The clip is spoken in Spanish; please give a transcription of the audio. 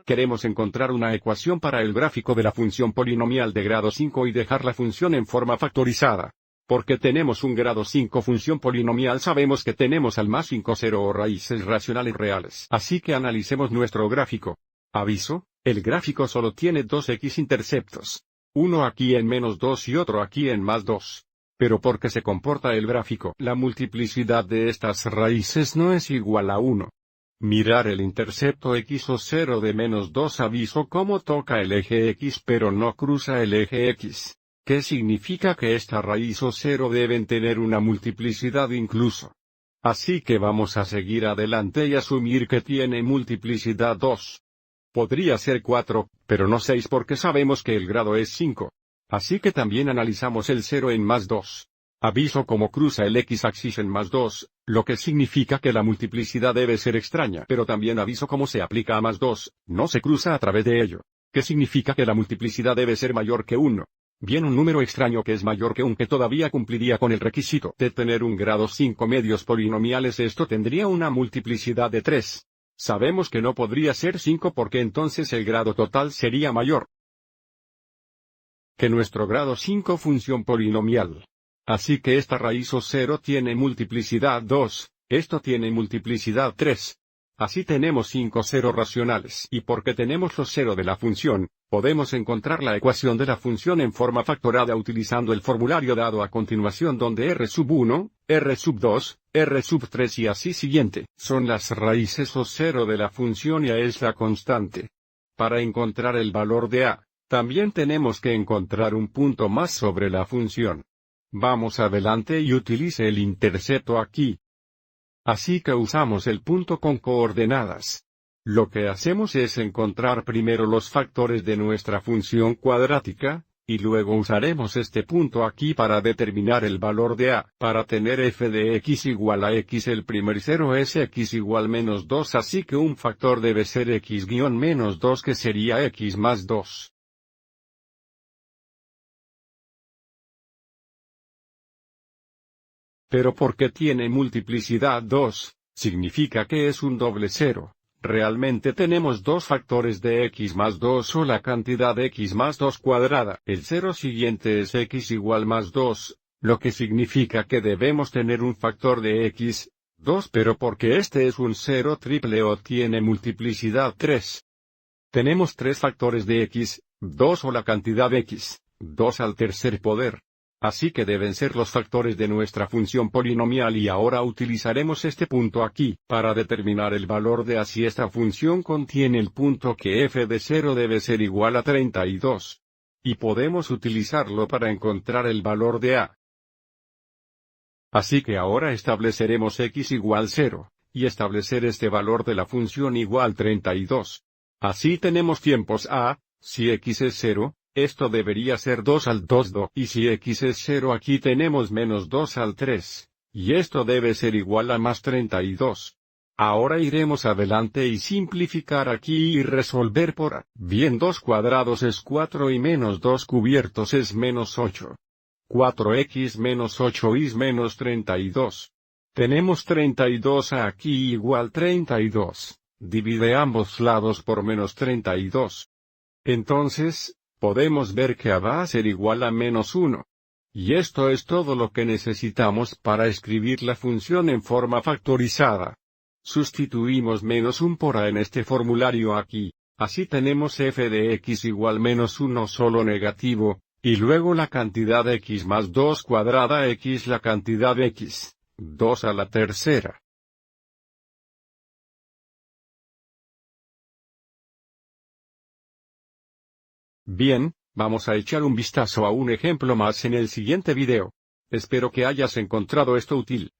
Queremos encontrar una ecuación para el gráfico de la función polinomial de grado 5 y dejar la función en forma factorizada. Porque tenemos un grado 5 función polinomial, sabemos que tenemos al más 5 0 o raíces racionales reales. Así que analicemos nuestro gráfico. Aviso, el gráfico solo tiene dos x-interceptos. Uno aquí en -2 y otro aquí en +2. Pero porque se comporta el gráfico, la multiplicidad de estas raíces no es igual a 1. Mirar el intercepto x o 0 de -2, aviso cómo toca el eje x pero no cruza el eje x. ¿Qué significa que esta raíz o 0 deben tener una multiplicidad incluso? Así que vamos a seguir adelante y asumir que tiene multiplicidad 2. Podría ser 4, pero no 6 porque sabemos que el grado es 5. Así que también analizamos el 0 en +2. Aviso cómo cruza el x-axis en +2, lo que significa que la multiplicidad debe ser extraña. Pero también aviso cómo se aplica a +2, no se cruza a través de ello. ¿Qué significa que la multiplicidad debe ser mayor que 1? Bien, un número extraño que es mayor que 1 que todavía cumpliría con el requisito de tener un grado 5 medios polinomiales. Esto tendría una multiplicidad de 3. Sabemos que no podría ser 5 porque entonces el grado total sería mayor que nuestro grado 5 función polinomial. Así que esta raíz o 0 tiene multiplicidad 2, esto tiene multiplicidad 3. Así tenemos 5 0 racionales. Y porque tenemos los 0 de la función, podemos encontrar la ecuación de la función en forma factorada utilizando el formulario dado a continuación donde r⁻1, r⁻2, r⁻3 y así siguiente son las raíces o 0 de la función y a es la constante. Para encontrar el valor de a, también tenemos que encontrar un punto más sobre la función. Vamos adelante y utilice el intercepto aquí. Así que usamos el punto con coordenadas. Lo que hacemos es encontrar primero los factores de nuestra función cuadrática, y luego usaremos este punto aquí para determinar el valor de a. Para tener f de x igual a x, el primer 0 es x igual -2, así que un factor debe ser x-2 que sería x más 2. Pero porque tiene multiplicidad 2, significa que es un doble 0. Realmente tenemos dos factores de x más 2 o la cantidad de x más 2 cuadrada. El 0 siguiente es x igual +2, lo que significa que debemos tener un factor de x, 2, pero porque este es un 0 triple o tiene multiplicidad 3. Tenemos tres factores de x, 2 o la cantidad de x, 2 al tercer poder. Así que deben ser los factores de nuestra función polinomial y ahora utilizaremos este punto aquí, para determinar el valor de a si esta función contiene el punto que f de 0 debe ser igual a 32. Y podemos utilizarlo para encontrar el valor de a. Así que ahora estableceremos x igual 0, y establecer este valor de la función igual 32. Así tenemos tiempos a, si x es 0, esto debería ser 2 al 2 do, y si x es 0 aquí tenemos -2 al 3, y esto debe ser igual a más 32. Ahora iremos adelante y simplificar aquí y resolver por a. Bien, 2 cuadrados es 4 y -2 cubiertos es -8. 4x menos 8 es -32. Tenemos 32 aquí igual 32. Divide ambos lados por -32. Entonces, podemos ver que a va a ser igual a -1. Y esto es todo lo que necesitamos para escribir la función en forma factorizada. Sustituimos -1 por a en este formulario aquí, así tenemos f de x igual -1 solo negativo, y luego la cantidad de x más 2 cuadrada x la cantidad de x, 2 a la tercera. Bien, vamos a echar un vistazo a un ejemplo más en el siguiente video. Espero que hayas encontrado esto útil.